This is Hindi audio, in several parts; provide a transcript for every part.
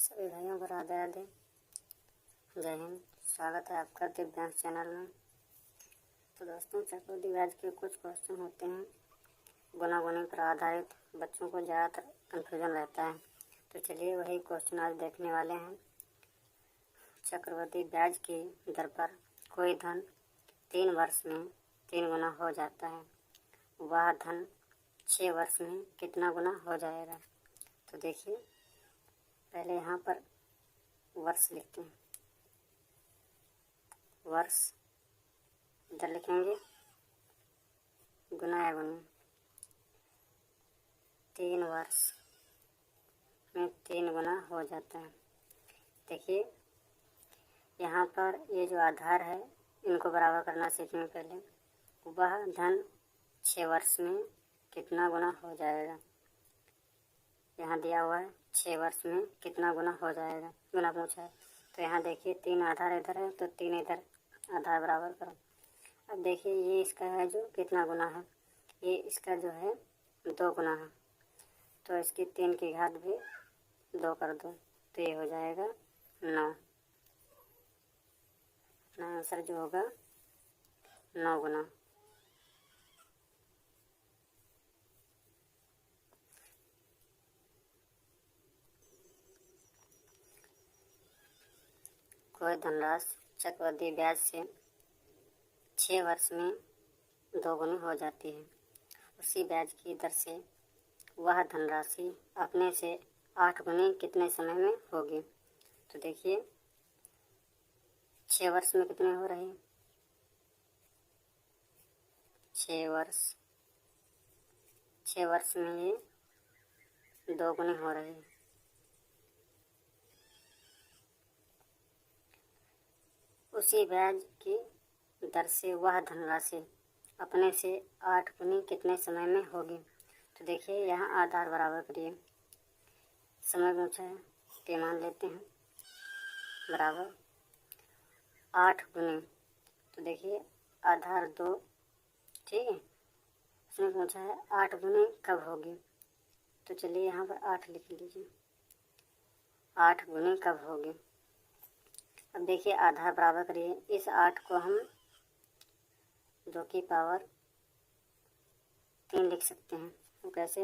सभी भाइयों को राधे राधे, जय हिंद। स्वागत है आपका दिव्यांश चैनल में। तो दोस्तों, चक्रवृद्धि ब्याज के कुछ क्वेश्चन होते हैं गुना गुनी पर आधारित। बच्चों को ज़्यादातर कन्फ्यूजन रहता है, तो चलिए वही क्वेश्चन आज देखने वाले हैं। चक्रवृद्धि ब्याज की दर पर कोई धन 3 वर्ष में 3 गुना हो जाता है, वह धन 6 वर्ष में कितना गुना हो जाएगा। तो देखिए, पहले यहाँ पर वर्ष लिखते हैं। वर्ष इधर लिखेंगे गुना या गुनी। 3 वर्ष में 3 गुना हो जाता है। देखिए, यहाँ पर ये जो आधार है इनको बराबर करना सीखेंगे पहले। वह धन 6 वर्ष में कितना गुना हो जाएगा। यहाँ दिया हुआ है 6 वर्ष में कितना गुना हो जाएगा, गुना पूछा है। तो यहाँ देखिए 3 आधार इधर है, तो 3 इधर आधार बराबर करो। अब देखिए ये इसका है जो कितना गुना है, ये इसका जो है 2 गुना है, तो इसकी 3 की घात भी 2 कर दो, तो ये हो जाएगा 9। अपना आंसर जो होगा 9 गुना। कोई धनराशि चक्रवृद्धि ब्याज से 6 वर्ष में 2 गुनी हो जाती है। उसी ब्याज की दर से वह धनराशि अपने से 8 गुनी कितने समय में होगी। तो देखिए 6 वर्ष में कितने हो रहे हैं, 6 वर्ष में ये 2 गुनी हो रहे हैं। उसी ब्याज की दर से वह धनराशि अपने से 8 गुनी कितने समय में होगी। तो देखिए यहाँ आधार बराबर करिए, समय पूछा है तो मान लेते हैं बराबर 8 गुनी। तो देखिए आधार 2, ठीक है। उसने पूछा है 8 गुनी कब होगी, तो चलिए यहाँ पर 8 लिख लीजिए, 8 गुनी कब होगी। अब देखिए आधार बराबर करिए, इस 8 को हम 2 की पावर 3 लिख सकते हैं। तो कैसे,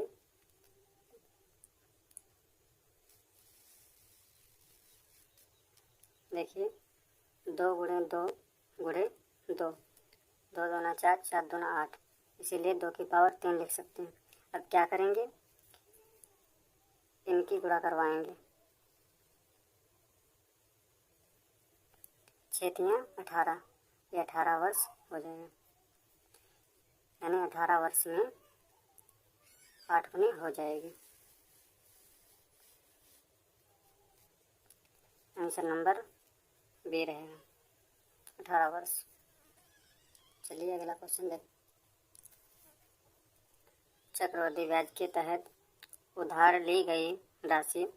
देखिए 2 गुणे 2 गुणे 2, 2 दूना 4, 4 दूना 8, इसीलिए 2 की पावर 3 लिख सकते हैं। अब क्या करेंगे, इनकी गुणा करवाएंगे। 6 तियाँ 18, ये 18 वर्ष हो जाएगा, यानी 18 वर्ष में 8 गुनी हो जाएगी। आंसर नंबर बी रहेगा, 18 वर्ष। चलिए अगला क्वेश्चन देख। चक्रवृद्धि ब्याज के तहत उधार ली गई राशि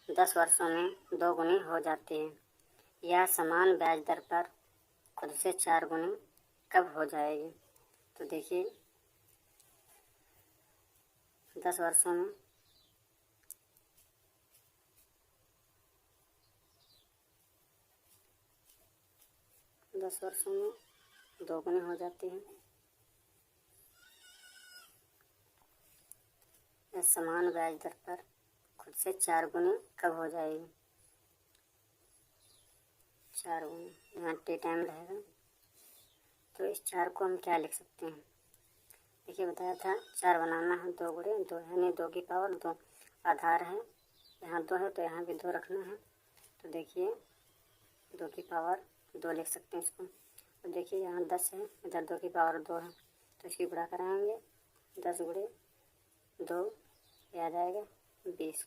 10 वर्षों में 2 गुनी हो जाती है। यह समान ब्याज दर पर खुद से 4 गुनी कब हो जाएगी। तो देखिए 10 वर्षों में 2 गुनी हो जाती है। यह समान ब्याज दर पर खुद से 4 गुनी कब हो जाएगी। 4 गुनी, यहाँ टी टाइम रहेगा, तो इस 4 को हम क्या लिख सकते हैं। देखिए बताया था 4 बनाना है, 2 गुणे 2, यानी 2 की पावर 2। आधार है, यहाँ 2 है तो यहाँ भी 2 रखना है। तो देखिए 2 की पावर 2 लिख सकते हैं इसको। अब देखिए यहाँ 10 है, इधर 2 की पावर 2 है, तो इसकी गुणा कराएंगे। 10 गुणे 2 याद आएगा 20,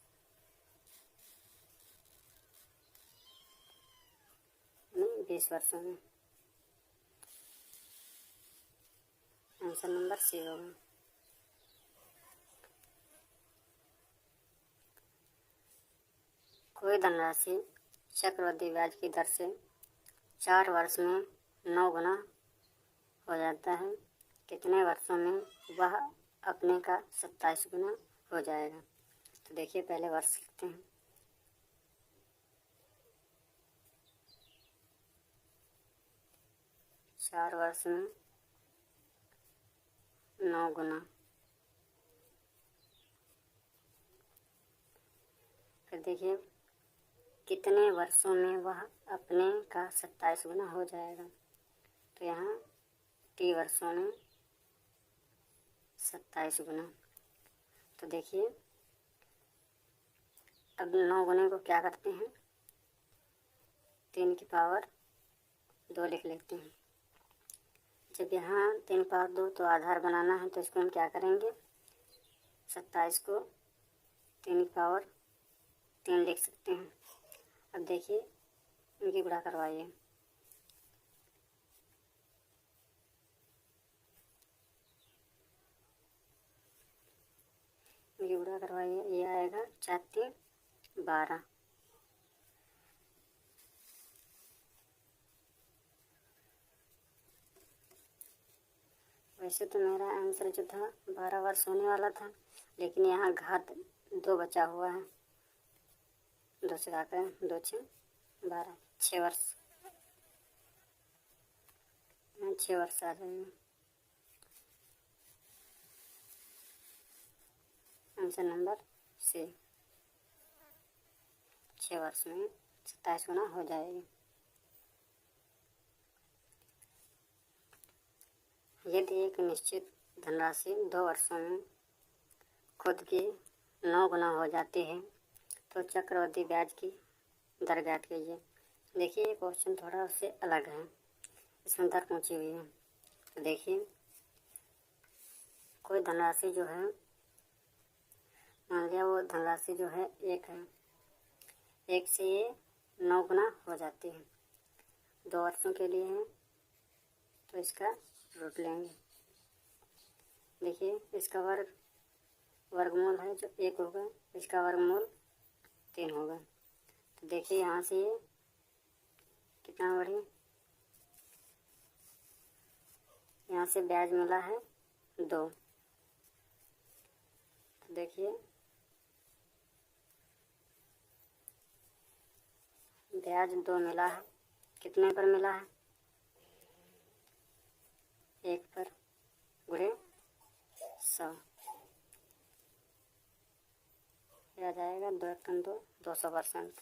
20 वर्षों में। आंसर नंबर सी होगा। कोई धनराशि चक्रवृद्धि ब्याज की दर से 4 वर्ष में 9 गुना हो जाता है, कितने वर्षों में वह अपने का 27 गुना हो जाएगा। तो देखिए पहले वर्ष लिखते हैं। 4 वर्ष में 9 गुना। फिर देखिए कितने वर्षों में वह अपने का 27 गुना हो जाएगा। तो यहाँ t वर्षों में 27 गुना। तो देखिए अब 9 गुने को क्या करते हैं, 3 की पावर 2 लिख लेते हैं। जब यहाँ 3 की पावर 2 तो आधार बनाना है, तो इसको हम क्या करेंगे, 27 को 3 की पावर 3 लिख सकते हैं। अब देखिए इनकी गुणा करवाइए। इनकी गुणा करवाइए, ये आएगा 4 3 12। वैसे तो मेरा आंसर जो था 12 वर्ष होने वाला था, लेकिन यहाँ घात 2 बचा हुआ है। 2 से काटें, 2 6 12, 6 वर्ष, 6 वर्ष आ जाएंगे। आंसर नंबर C, 6 वर्ष में 27 गुना हो जाएगी। यदि एक निश्चित धनराशि 2 वर्षों में खुद की 9 गुना हो जाती है तो चक्रवृद्धि ब्याज की दर ज्ञात कीजिए। देखिए ये क्वेश्चन थोड़ा उससे अलग है, इसमें दर पूछी हुई है। तो देखिए कोई धनराशि जो है, मान लिया वो धनराशि जो है 1 है, 1 से ये 9 गुना हो जाती है। 2 वर्षों के लिए है तो इसका रूट लेंगे। देखिए इसका वर्गमूल है जो 1 होगा, इसका वर्गमूल 3 होगा। तो देखिए यहाँ से ये कितना बढ़ी, यहाँ से ब्याज मिला है 2। तो देखिए ब्याज 2 मिला है, कितने पर मिला है, 1 पर गुणे 100, आ जाएगा 2 1 2, 200%।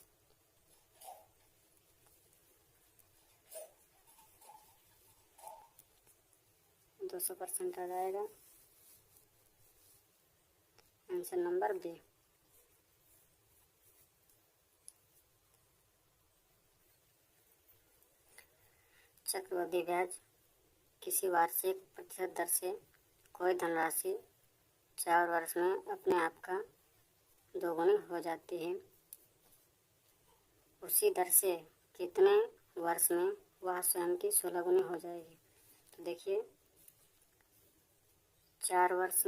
आ जाएगा आंसर नंबर B। चक्रवृद्धि ब्याज किसी वार्षिक प्रतिशत दर से कोई धनराशि 4 वर्ष में अपने आप का 2 गुनी हो जाती है। उसी दर से कितने वर्ष में वह स्वयं की 16 गुनी हो जाएगी। तो देखिए 4 वर्ष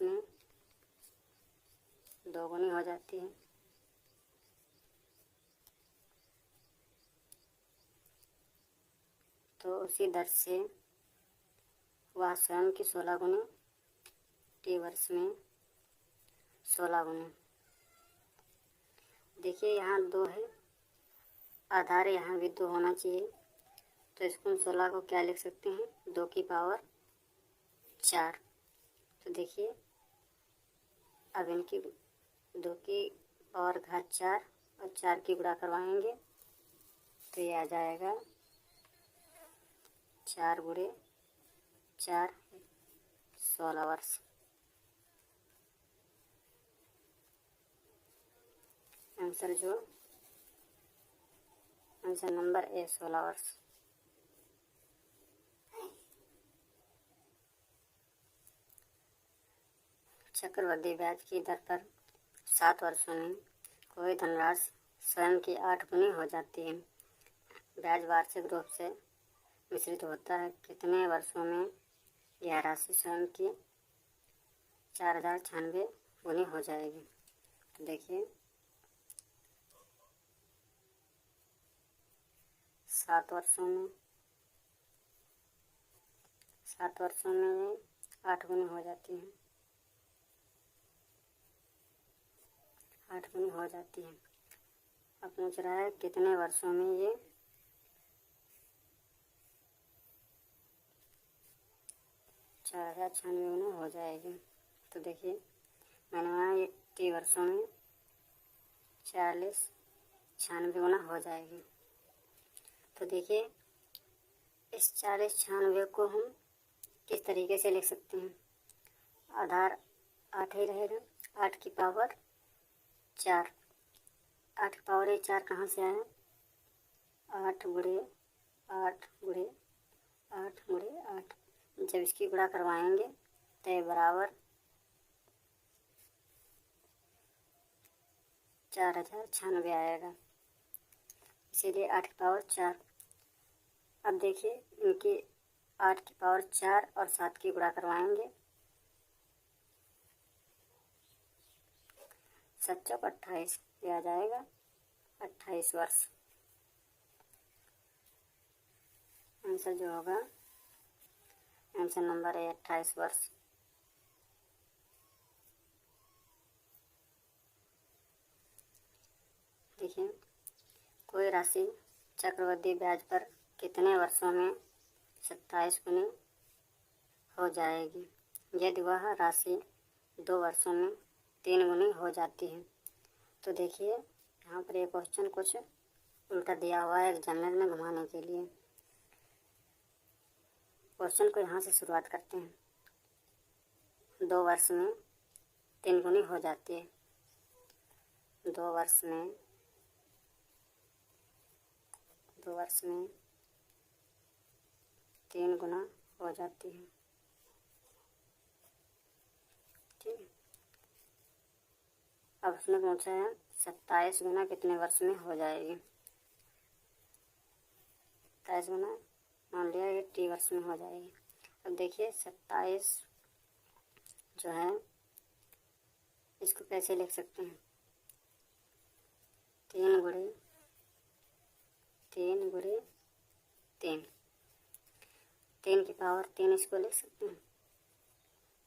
में 2 गुनी हो जाती है। तो उसी दर से वह स्वयं की 16 गुनी t वर्ष में 16 गुनी। देखिए यहाँ 2 है, आधार यहाँ भी 2 होना चाहिए, तो इसको हम 16 को क्या लिख सकते हैं, 2 की पावर 4। तो देखिए अब इनकी 2 की पावर घात 4 और 4 की गुणा करवाएंगे तो ये आ जाएगा 4 गुणे 4 16 वर्ष। आंसर नंबर A 16 वर्ष। चक्रवृद्धि ब्याज की दर पर 7 वर्षों में कोई धनराशि स्वयं की 8 गुनी हो जाती है। ब्याज वार्षिक रूप से मिश्रित होता है, कितने वर्षों में यह राशि स्वयं की 4096 गुनी हो जाएगी। तो देखिए 7 वर्षों में ये 8 गुनी हो जाती है, 8 गुनी हो जाती है। अब पूछ रहा है कितने वर्षों में ये 4096 गुना हो जाएगी। तो देखिए मैंने वहाँ 80 वर्षों में 4096 गुना हो जाएगी। तो देखिए इस 4096 को हम किस तरीके से लिख सकते हैं। आधार 8 ही रहेगा, 8 की पावर 4। 8 की पावर 4 कहाँ से आया? 8 गुणे 8 गुणे 8 गुणे 8। जब इसकी गुणा करवाएंगे तो ये बराबर 4096 आएगा, इसीलिए 8 की पावर 4। अब देखिए इनकी 8 की पावर 4 और 7 की गुणा करवाएंगे, 7 चौक 28, ये आ जाएगा 28 वर्ष। आंसर जो होगा, आंसर नंबर है 28 वर्ष। देखिए कोई राशि चक्रवृद्धि ब्याज पर कितने वर्षों में 27 गुनी हो जाएगी यदि वह राशि 2 वर्षों में 3 गुनी हो जाती है। तो देखिए यहाँ पर ये क्वेश्चन कुछ उल्टा दिया हुआ है एग्जामिनर में घुमाने के लिए। क्वेश्चन को यहाँ से शुरुआत करते हैं। 2 वर्ष में 3 गुनी हो जाती है, 2 वर्ष में 3 गुना हो जाती है। ठीक है, अब उसने पूछा है 27 गुना कितने वर्ष में हो जाएगी। 27 गुना मान लिया ये 3 वर्ष में हो जाएगी। अब देखिए 27 जो है इसको कैसे लिख सकते हैं? 3 गुणे 3 गुणे 3, 3 की पावर 3 इसको लिख सकते हैं,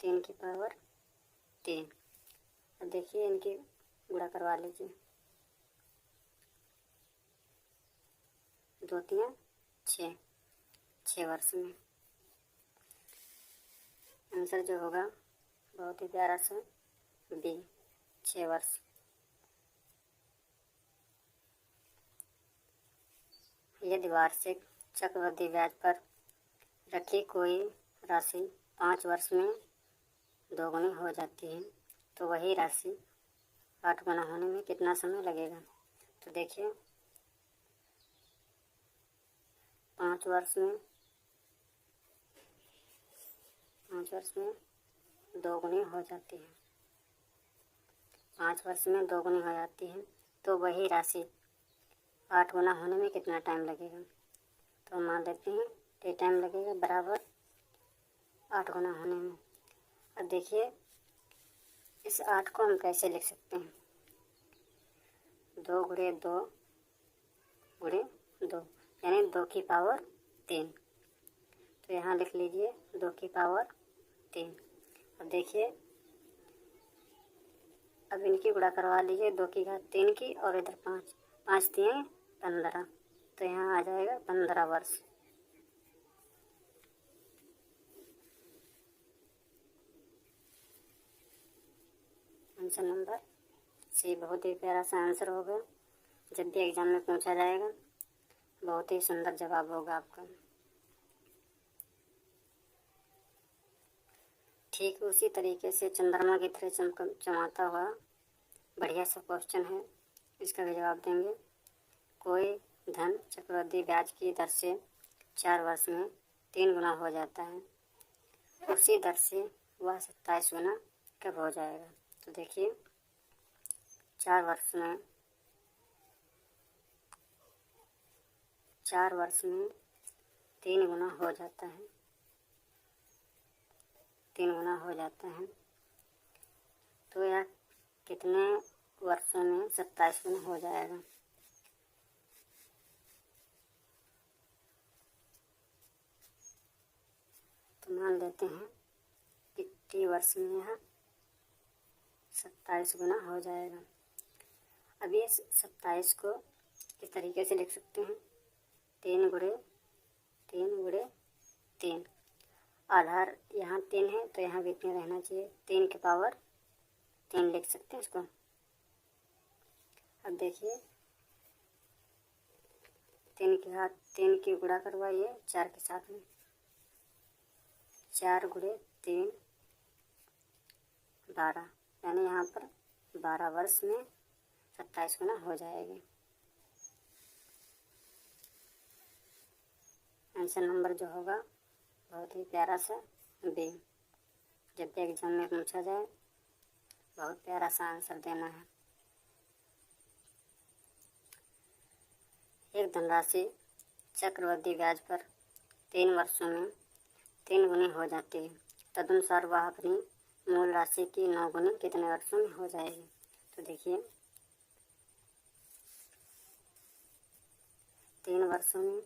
3 की पावर 3। अब देखिए इनकी गुणा करवा लीजिए, 2 3 6, 6 वर्ष में। आंसर जो होगा बहुत ही प्यारा सा बी, 6 वर्ष। यदि वार्षिक चक्रवृद्धि ब्याज पर रखी कोई राशि 5 वर्ष में 2 गुनी हो जाती है तो वही राशि 8 गुना होने में कितना समय लगेगा। तो देखिए 5 वर्ष में 2 गुनी हो जाती है, 5 वर्ष में 2 गुनी हो जाती है तो वही राशि 8 गुना होने में कितना टाइम लगेगा। तो मान लेते हैं ये टाइम लगेगा बराबर 8 गुना होने में। अब देखिए इस 8 को हम कैसे लिख सकते हैं? 2 गुणे 2 गुणे 2 यानी 2 की पावर 3। तो यहाँ लिख लीजिए 2 की पावर 3। अब देखिए अब इनकी गुणा करवा लीजिए, 2 की घात 3 की और इधर 5, 5 3 15, तो यहाँ आ जाएगा 15 वर्ष। आंसर नंबर सी बहुत ही प्यारा सा आंसर होगा। जब भी एग्जाम में पूछा जाएगा बहुत ही सुंदर जवाब होगा आपका। ठीक उसी तरीके से चंद्रमा की तरह चमकता हुआ बढ़िया सा क्वेश्चन है, इसका भी जवाब देंगे। कोई धन चक्रवृद्धि ब्याज की दर से 4 वर्ष में 3 गुना हो जाता है, उसी दर से वह 27 गुना कब हो जाएगा। तो देखिए 4 वर्ष में 3 गुना हो जाता है, 3 गुना हो जाता है तो यह कितने वर्षों में 27 गुना हो जाएगा। तो मान लेते हैं 80 वर्ष में यह 27 गुना हो जाएगा। अब ये 27 को किस तरीके से लिख सकते हैं, 3 गुणे 3। आधार यहाँ 3 है तो यहाँ भी 3 रहना चाहिए, 3 की पावर 3 लिख सकते हैं इसको। अब देखिए 3 की गुणा करवाइए 4 के साथ में, 4 गुणे 3 12, यानी यहाँ पर 12 वर्ष में 27 गुना हो जाएगी। आंसर नंबर जो होगा बहुत ही प्यारा सा बी। जब भी एग्जाम में पूछा जाए बहुत प्यारा सा आंसर देना है। एक धनराशि चक्रवृद्धि ब्याज पर 3 वर्षों में 3 गुनी हो जाती है, तदनुसार वह अपनी मूल राशि की 9 गुनी कितने वर्षों में हो जाएगी। तो देखिए 3 वर्षों में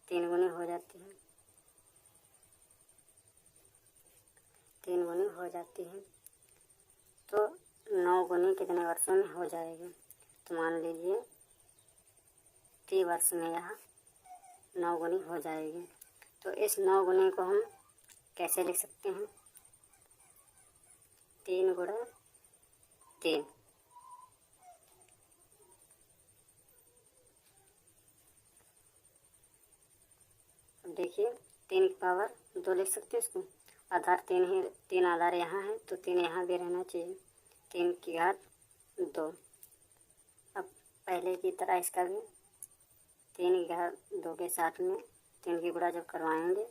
3 गुनी हो जाती है, 3 गुनी हो जाती है तो 9 गुनी कितने वर्षों में हो जाएगी। तो मान लीजिए 3 वर्ष में यह 9 गुनी हो जाएगी। तो इस 9 गुनी को हम कैसे लिख सकते हैं, 3 गुणा 3। अब देखिए 3 की पावर 2 लिख सकते हैं इसको। आधार 3 आधार यहाँ है तो 3 यहाँ भी रहना चाहिए, 3 की घात 2। अब पहले की तरह इसका भी 3 की घात 2 के साथ में 3 की गुणा जब करवाएंगे,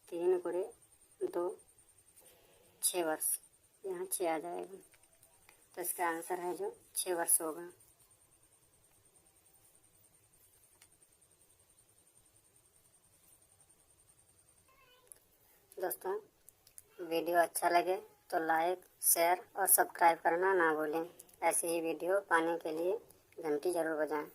3 गुणे 2 6 वर्ष, यहाँ 6 आ जाएगा। तो इसका आंसर है जो 6 वर्ष होगा। दोस्तों वीडियो अच्छा लगे तो लाइक, शेयर और सब्सक्राइब करना ना भूलें। ऐसे ही वीडियो पाने के लिए घंटी ज़रूर बजाएं।